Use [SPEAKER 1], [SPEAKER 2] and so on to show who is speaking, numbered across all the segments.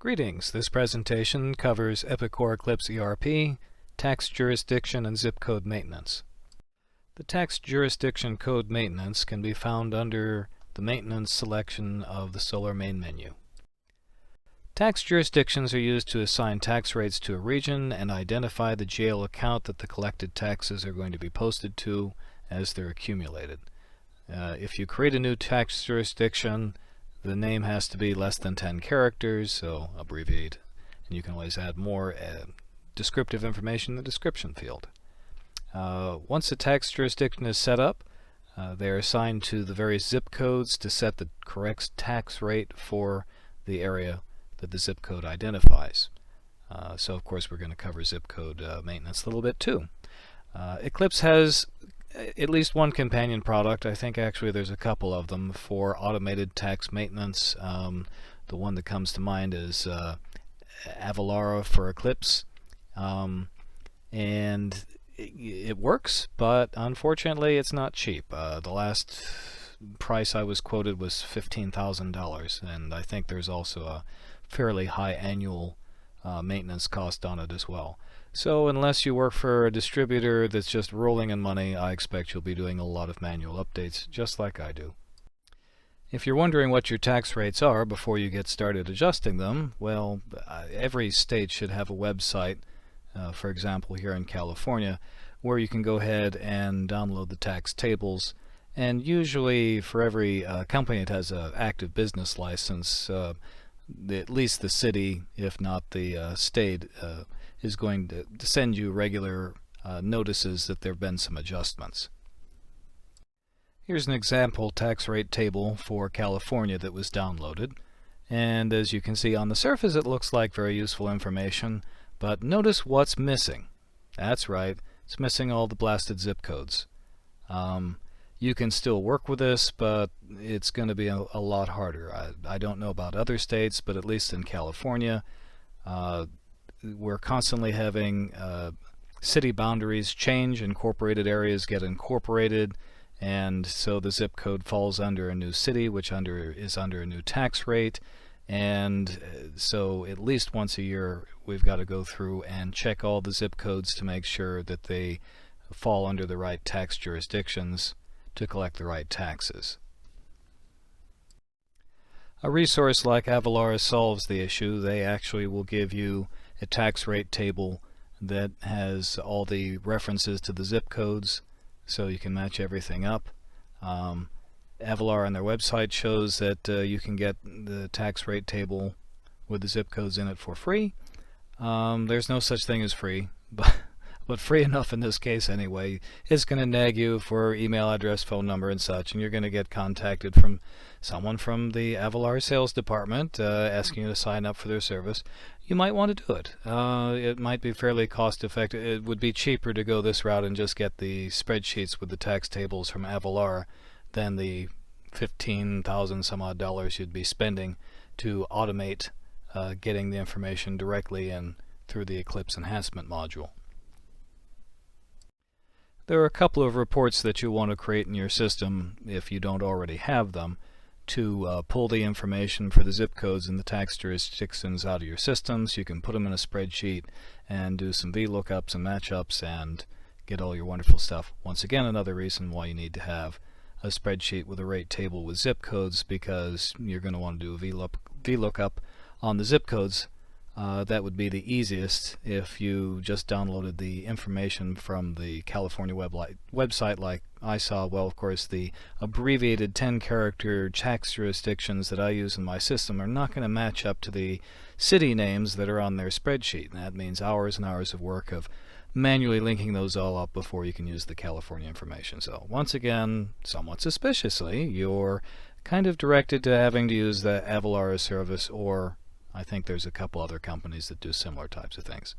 [SPEAKER 1] Greetings. This presentation covers Epicor Eclipse ERP, tax jurisdiction, and zip code maintenance. The tax jurisdiction code maintenance can be found under the maintenance selection of the Solar main menu. Tax jurisdictions are used to assign tax rates to a region and identify the GL account that the collected taxes are going to be posted to as they're accumulated. If you create a new tax jurisdiction, the name has to be less than 10 characters, so abbreviate, and you can always add more descriptive information in the description field. Once a tax jurisdiction is set up, they are assigned to the various zip codes to set the correct tax rate for the area that the zip code identifies. So of course we're going to cover zip code maintenance a little bit too. Eclipse has at least one companion product. I think actually there's a couple of them for automated tax maintenance. The one that comes to mind is Avalara for Eclipse, and it works, but unfortunately it's not cheap. The last price I was quoted was $15,000, and I think there's also a fairly high annual maintenance cost on it as well. So unless you work for a distributor that's just rolling in money, I expect you'll be doing a lot of manual updates, just like I do. If you're wondering what your tax rates are before you get started adjusting them, well, every state should have a website, for example here in California, where you can go ahead and download the tax tables. And usually for every company that has an active business license, at least the city, if not the state, is going to send you regular notices that there have been some adjustments. Here's an example tax rate table for California that was downloaded, and as you can see on the surface it looks like very useful information, but notice what's missing. That's right, it's missing all the blasted zip codes. You can still work with this, but it's going to be a lot harder. I don't know about other states, but at least in California, we're constantly having city boundaries change, incorporated areas get incorporated, and so the zip code falls under a new city, which is under a new tax rate, and so at least once a year we've got to go through and check all the zip codes to make sure that they fall under the right tax jurisdictions to collect the right taxes. A resource like Avalara solves the issue. They actually will give you a tax rate table that has all the references to the zip codes, so you can match everything up. Avalara on their website shows that you can get the tax rate table with the zip codes in it for free. There's no such thing as free, but free enough in this case anyway. It's going to nag you for email address, phone number, and such, and you're going to get contacted from someone from the Avalara sales department asking you to sign up for their service. You might want to do it. It might be fairly cost effective. It would be cheaper to go this route and just get the spreadsheets with the tax tables from Avalara than the $15,000 some odd you'd be spending to automate getting the information directly in through the Eclipse enhancement module. There are a couple of reports that you want to create in your system if you don't already have them to pull the information for the zip codes and the tax jurisdictions out of your systems. You can put them in a spreadsheet and do some VLOOKUPs and matchups and get all your wonderful stuff. Once again, another reason why you need to have a spreadsheet with a rate table with zip codes, because you're going to want to do a VLOOKUP on the zip codes. That would be the easiest if you just downloaded the information from the California website like I saw. Well, of course, the abbreviated 10-character tax jurisdictions that I use in my system are not going to match up to the city names that are on their spreadsheet. And that means hours and hours of work of manually linking those all up before you can use the California information. So once again, somewhat suspiciously, you're kind of directed to having to use the Avalara service, or I think there's a couple other companies that do similar types of things.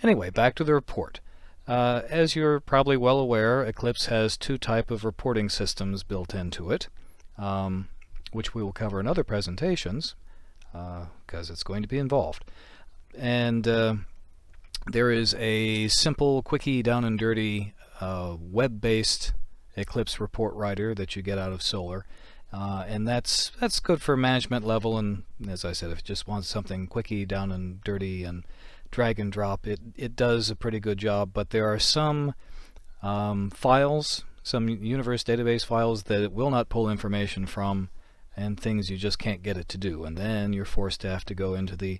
[SPEAKER 1] Anyway, back to the report. As you're probably well aware, Eclipse has two types of reporting systems built into it, which we will cover in other presentations because it's going to be involved. And there is a simple, quickie, down and dirty web-based Eclipse report writer that you get out of Solar. And that's good for management level, and as I said, if you just want something quickie, down and dirty, and drag and drop, it does a pretty good job. But there are some files, some universe database files that it will not pull information from, and things you just can't get it to do, and then you're forced to have to go into the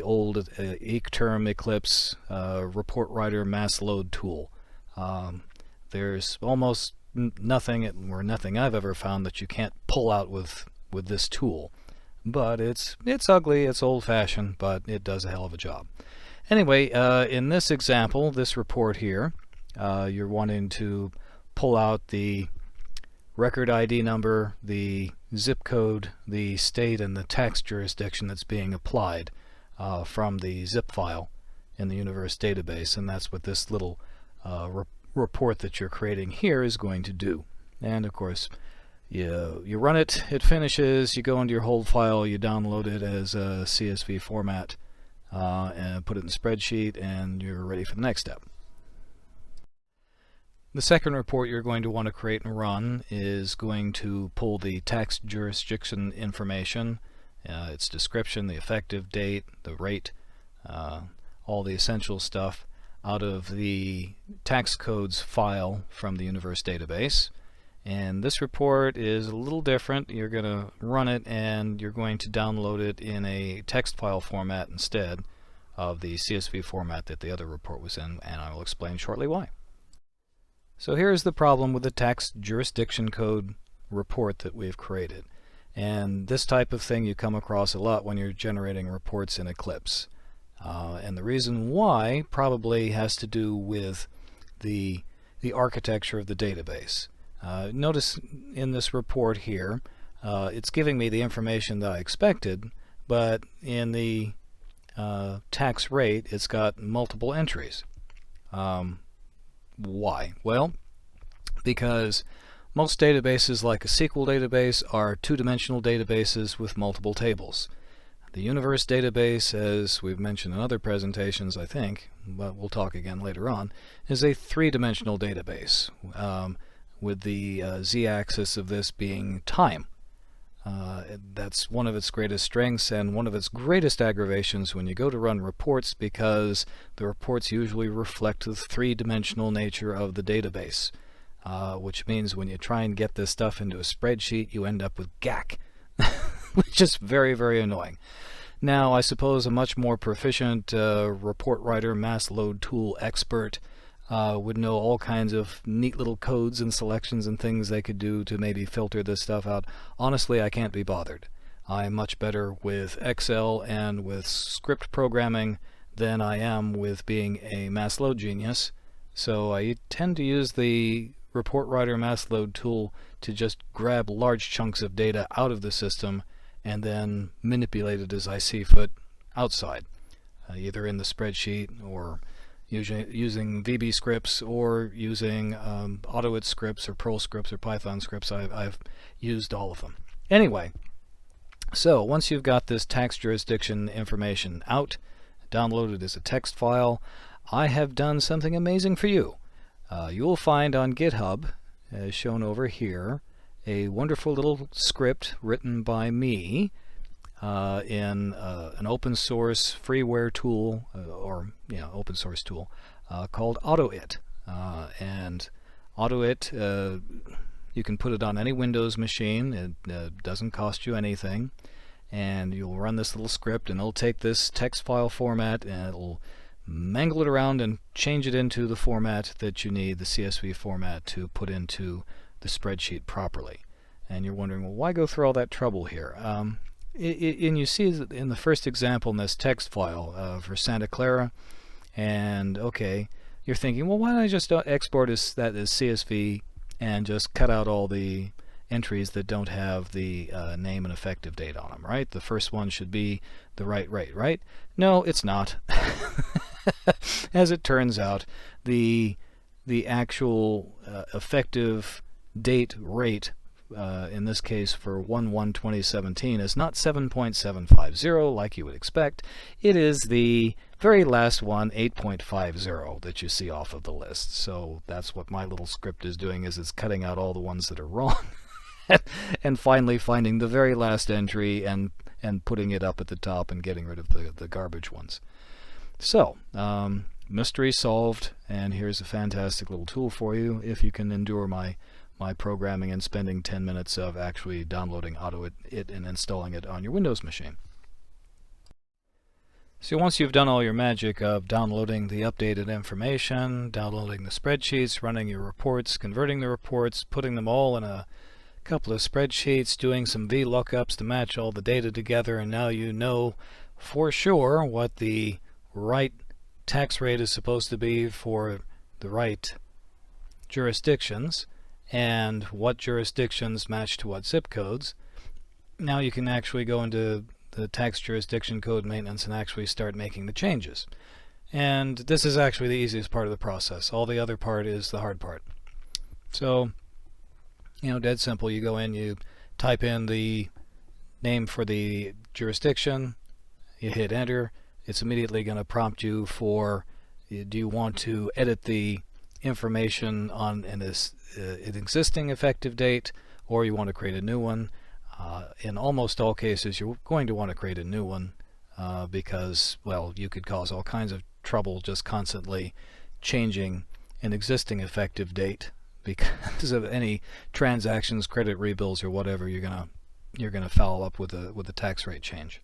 [SPEAKER 1] old Epicor Eclipse report writer mass load tool. There's almost nothing, or nothing I've ever found, that you can't pull out with this tool. But it's ugly, it's old-fashioned, but it does a hell of a job. Anyway, in this example, this report here, you're wanting to pull out the record ID number, the zip code, the state, and the tax jurisdiction that's being applied from the zip file in the universe database, and that's what this little report that you're creating here is going to do. And of course, you run it, it finishes, you go into your hold file, you download it as a CSV format, and put it in the spreadsheet, and you're ready for the next step. The second report you're going to want to create and run is going to pull the tax jurisdiction information, its description, the effective date, the rate, all the essential stuff, out of the tax codes file from the universe database. And this report is a little different. You're going to run it, and you're going to download it in a text file format instead of the CSV format that the other report was in, and I will explain shortly why. So here's the problem with the tax jurisdiction code report that we've created. And this type of thing you come across a lot when you're generating reports in Eclipse. And the reason why probably has to do with the architecture of the database. Notice in this report here, it's giving me the information that I expected, but in the tax rate, it's got multiple entries. Why? Well, because most databases, like a SQL database, are two-dimensional databases with multiple tables. The universe database, as we've mentioned in other presentations, I think, but we'll talk again later on, is a three-dimensional database, with the z-axis of this being time. That's one of its greatest strengths and one of its greatest aggravations when you go to run reports, because the reports usually reflect the three-dimensional nature of the database, which means when you try and get this stuff into a spreadsheet, you end up with GAC, which is very, very annoying. Now, I suppose a much more proficient report writer, mass load tool expert would know all kinds of neat little codes and selections and things they could do to maybe filter this stuff out. Honestly, I can't be bothered. I'm much better with Excel and with script programming than I am with being a mass load genius. So I tend to use the report writer mass load tool to just grab large chunks of data out of the system and then manipulate it as I see fit outside, either in the spreadsheet or using VB scripts or using audit scripts or Perl scripts or Python scripts. I've used all of them. Anyway, so once you've got this tax jurisdiction information out, downloaded as a text file, I have done something amazing for you. You'll find on GitHub, as shown over here, a wonderful little script written by me in an open source freeware tool, open source tool called audit. And audit, you can put it on any Windows machine. It doesn't cost you anything, and you'll run this little script, and it'll take this text file format and it'll mangle it around and change it into the format that you need, the CSV format, to put into the spreadsheet properly. And you're wondering, well, why go through all that trouble here? And you see in the first example in this text file for Santa Clara, and okay, you're thinking, well, why don't I just export that as CSV and just cut out all the entries that don't have the name and effective date on them, right? The first one should be the right rate, right? No, it's not. As it turns out, the actual effective date rate, in this case for 1/1/2017, is not 7.750 like you would expect. It is the very last one, 8.50, that you see off of the list. So that's what my little script is doing, is it's cutting out all the ones that are wrong. and finally finding the very last entry and putting it up at the top and getting rid of the garbage ones. So, mystery solved, and here's a fantastic little tool for you if you can endure my programming and spending 10 minutes of actually downloading audit and installing it on your Windows machine. So once you've done all your magic of downloading the updated information, downloading the spreadsheets, running your reports, converting the reports, putting them all in a couple of spreadsheets, doing some VLOOKUPs to match all the data together, and now you know for sure what the right tax rate is supposed to be for the right jurisdictions and what jurisdictions match to what zip codes. Now you can actually go into the tax jurisdiction code maintenance and actually start making the changes. And this is actually the easiest part of the process. All the other part is the hard part. So, dead simple. You go in, you type in the name for the jurisdiction, you hit enter. It's immediately going to prompt you for, do you want to edit the information on an existing effective date, or you want to create a new one. In almost all cases, you're going to want to create a new one because, well, you could cause all kinds of trouble just constantly changing an existing effective date because of any transactions, credit rebills, or whatever. You're gonna foul up with a tax rate change.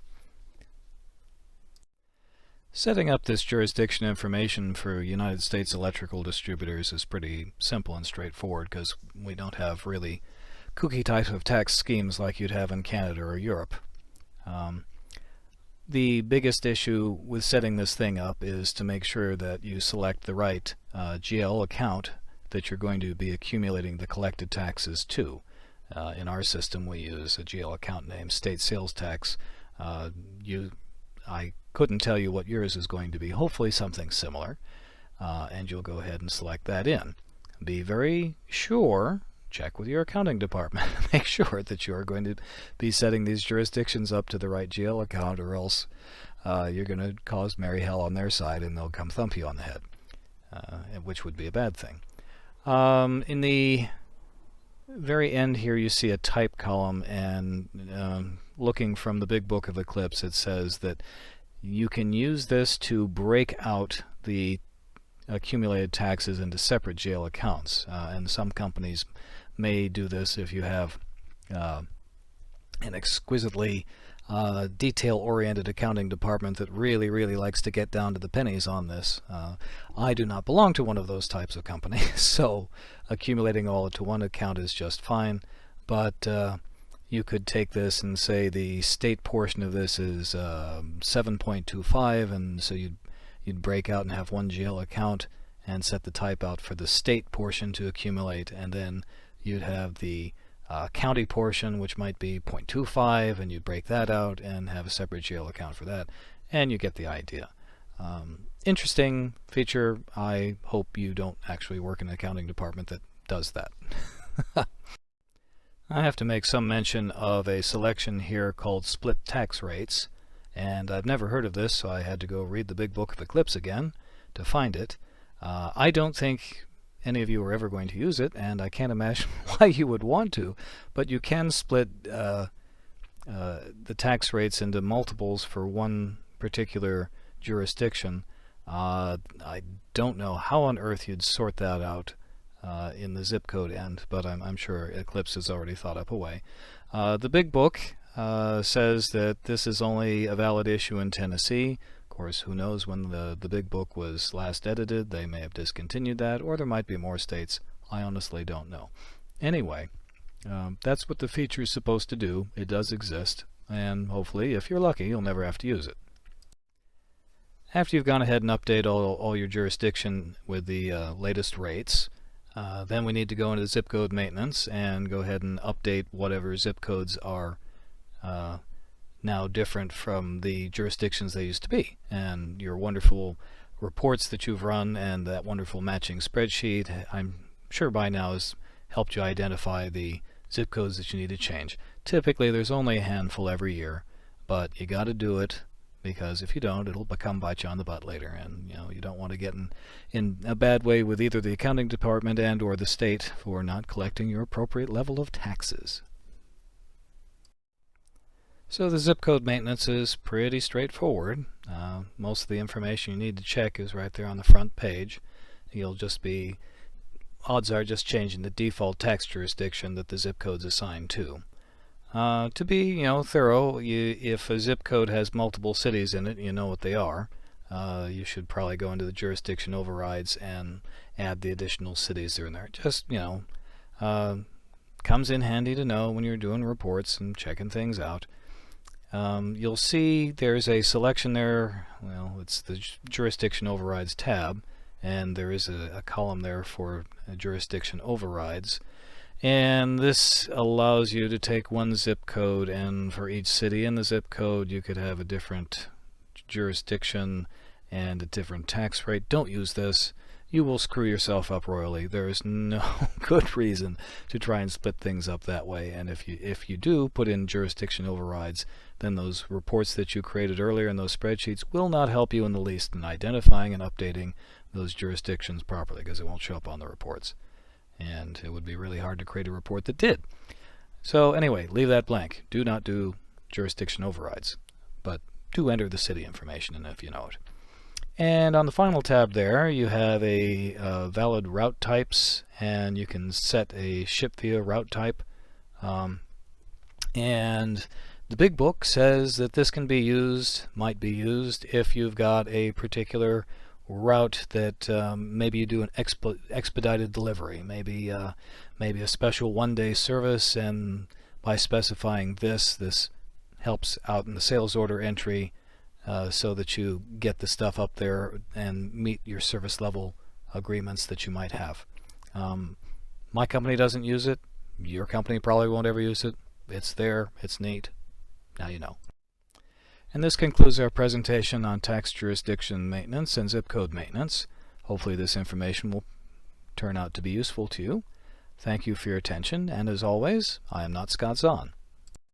[SPEAKER 1] Setting up this jurisdiction information for United States electrical distributors is pretty simple and straightforward because we don't have really kooky type of tax schemes like you'd have in Canada or Europe. The biggest issue with setting this thing up is to make sure that you select the right GL account that you're going to be accumulating the collected taxes to. In our system we use a GL account named State Sales Tax. I couldn't tell you what yours is going to be. Hopefully something similar. And you'll go ahead and select that in. Be very sure, check with your accounting department, make sure that you are going to be setting these jurisdictions up to the right GL account, or else you're going to cause merry hell on their side and they'll come thump you on the head, which would be a bad thing. In the very end here you see a type column, and looking from the big book of Eclipse, it says that you can use this to break out the accumulated taxes into separate GL accounts, and some companies may do this if you have an exquisitely detail-oriented accounting department that really likes to get down to the pennies on this. I do not belong to one of those types of companies, so accumulating all into one account is just fine, but you could take this and say the state portion of this is 7.25, and so you'd break out and have one GL account and set the type out for the state portion to accumulate, and then you'd have the county portion, which might be 0.25, and you'd break that out and have a separate GL account for that, and you get the idea. Interesting feature. I hope you don't actually work in an accounting department that does that. I have to make some mention of a selection here called split tax rates, and I've never heard of this, so I had to go read the big book of Eclipse again to find it. I don't think any of you are ever going to use it, and I can't imagine why you would want to, but you can split the tax rates into multiples for one particular jurisdiction. I don't know how on earth you'd sort that out in the zip code end, but I'm sure Eclipse has already thought up a way. The big book says that this is only a valid issue in Tennessee. Of course, who knows when the big book was last edited. They may have discontinued that, or there might be more states. I honestly don't know. Anyway, that's what the feature is supposed to do. It does exist, and hopefully, if you're lucky, you'll never have to use it. After you've gone ahead and update all your jurisdiction with the latest rates, then we need to go into zip code maintenance and go ahead and update whatever zip codes are now different from the jurisdictions they used to be. And your wonderful reports that you've run and that wonderful matching spreadsheet, I'm sure by now has helped you identify the zip codes that you need to change. Typically there's only a handful every year, but you got to do it, because if you don't, it'll become bite you on the butt later, and you don't want to get in a bad way with either the accounting department and or the state for not collecting your appropriate level of taxes. So the zip code maintenance is pretty straightforward. Most of the information you need to check is right there on the front page. You'll just be, odds are, just changing the default tax jurisdiction that the zip code's assigned to. To be, thorough, if a zip code has multiple cities in it, you know what they are. You should probably go into the jurisdiction overrides and add the additional cities that are in there. Just, comes in handy to know when you're doing reports and checking things out. You'll see there's a selection there. Well, it's the jurisdiction overrides tab, and there is a column there for jurisdiction overrides. And this allows you to take one zip code, and for each city in the zip code you could have a different jurisdiction and a different tax rate. Don't use this. You will screw yourself up royally. There is no good reason to try and split things up that way. And if you do put in jurisdiction overrides, then those reports that you created earlier in those spreadsheets will not help you in the least in identifying and updating those jurisdictions properly, because it won't show up on the reports. And it would be really hard to create a report that did. So anyway, leave that blank. Do not do jurisdiction overrides, but do enter the city information in if you know it. And on the final tab there, you have a valid route types, and you can set a ship via route type. And the big book says that this can be used, might be used, if you've got a particular route that maybe you do an expedited delivery, maybe a special one-day service, and by specifying this helps out in the sales order entry so that you get the stuff up there and meet your service level agreements that you might have. My company doesn't use it. Your company probably won't ever use it. It's there. It's neat. Now you know. And this concludes our presentation on tax jurisdiction maintenance and zip code maintenance. Hopefully this information will turn out to be useful to you. Thank you for your attention, and as always, I am not Scott Zahn.